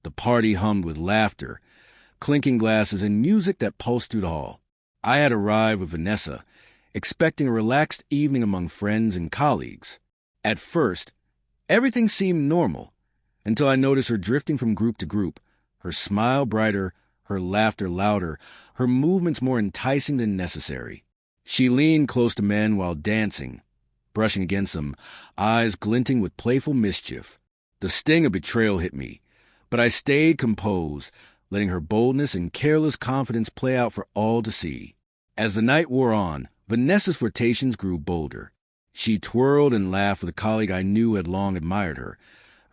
The party hummed with laughter, clinking glasses, and music that pulsed through the hall. I had arrived with Vanessa, expecting a relaxed evening among friends and colleagues. At first, everything seemed normal, until I noticed her drifting from group to group, her smile brighter, her laughter louder, her movements more enticing than necessary. She leaned close to men while dancing, brushing against them, eyes glinting with playful mischief. The sting of betrayal hit me, but I stayed composed, letting her boldness and careless confidence play out for all to see. As the night wore on, Vanessa's flirtations grew bolder. She twirled and laughed with a colleague I knew had long admired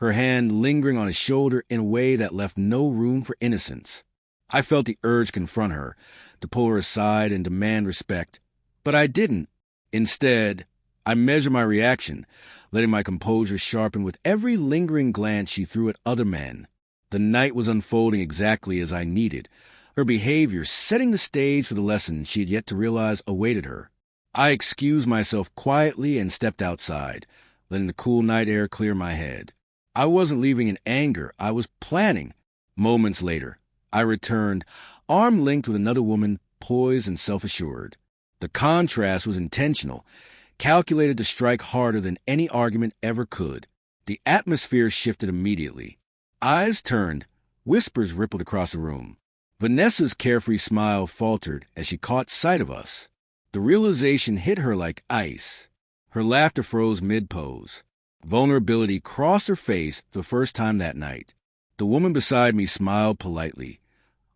her hand lingering on his shoulder in a way that left no room for innocence. I felt the urge to confront her, to pull her aside and demand respect, but I didn't. Instead, I measured my reaction, letting my composure sharpen with every lingering glance she threw at other men. The night was unfolding exactly as I needed, her behavior setting the stage for the lesson she had yet to realize awaited her. I excused myself quietly and stepped outside, letting the cool night air clear my head. I wasn't leaving in anger, I was planning. Moments later, I returned, arm-linked with another woman, poised and self-assured. The contrast was intentional, calculated to strike harder than any argument ever could. The atmosphere shifted immediately. Eyes turned, whispers rippled across the room. Vanessa's carefree smile faltered as she caught sight of us. The realization hit her like ice. Her laughter froze mid-pose. Vulnerability crossed her face for the first time that night. The woman beside me smiled politely,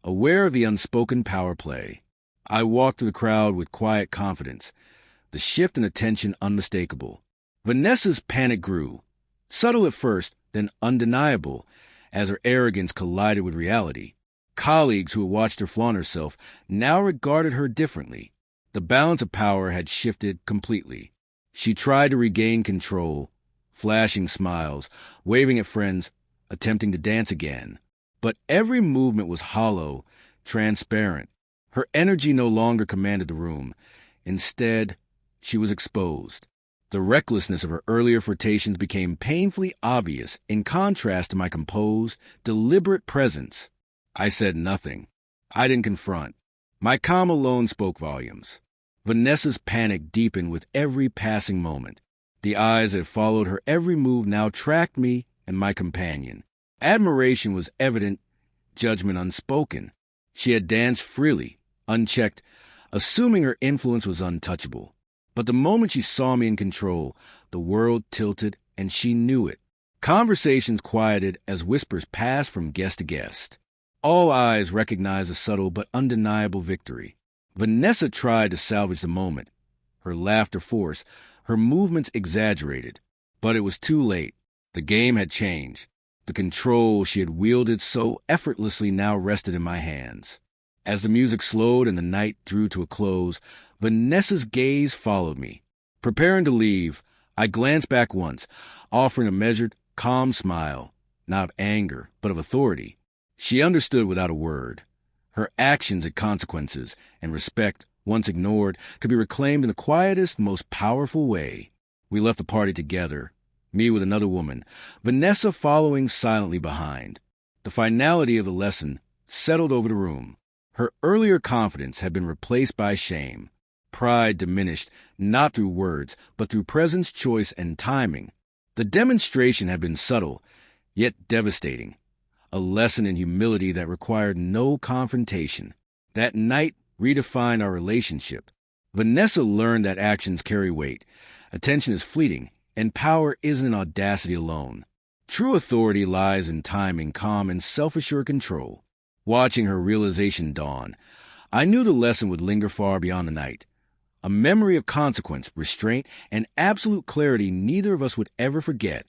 aware of the unspoken power play. I walked through the crowd with quiet confidence, the shift in attention unmistakable. Vanessa's panic grew, subtle at first, then undeniable, as her arrogance collided with reality. Colleagues who had watched her flaunt herself now regarded her differently. The balance of power had shifted completely. She tried to regain control, flashing smiles, waving at friends, attempting to dance again. But every movement was hollow, transparent. Her energy no longer commanded the room. Instead, she was exposed. The recklessness of her earlier flirtations became painfully obvious in contrast to my composed, deliberate presence. I said nothing. I didn't confront. My calm alone spoke volumes. Vanessa's panic deepened with every passing moment. The eyes that followed her every move now tracked me and my companion. Admiration was evident, judgment unspoken. She had danced freely, unchecked, assuming her influence was untouchable. But the moment she saw me in control, the world tilted, and she knew it. Conversations quieted as whispers passed from guest to guest. All eyes recognized the subtle but undeniable victory. Vanessa tried to salvage the moment, her laughter forced, her movements exaggerated. But it was too late. The game had changed. The control she had wielded so effortlessly now rested in my hands. As the music slowed and the night drew to a close, Vanessa's gaze followed me. Preparing to leave, I glanced back once, offering a measured, calm smile, not of anger, but of authority. She understood without a word. Her actions had consequences, and respect, once ignored, could be reclaimed in the quietest, most powerful way. We left the party together, me with another woman, Vanessa following silently behind. The finality of the lesson settled over the room. Her earlier confidence had been replaced by shame. Pride diminished, not through words, but through presence, choice, and timing. The demonstration had been subtle, yet devastating. A lesson in humility that required no confrontation. That night redefined our relationship. Vanessa learned that actions carry weight. Attention is fleeting, and power isn't in audacity alone. True authority lies in timing, calm, and self-assured control. Watching her realization dawn, I knew the lesson would linger far beyond the night. A memory of consequence, restraint, and absolute clarity neither of us would ever forget.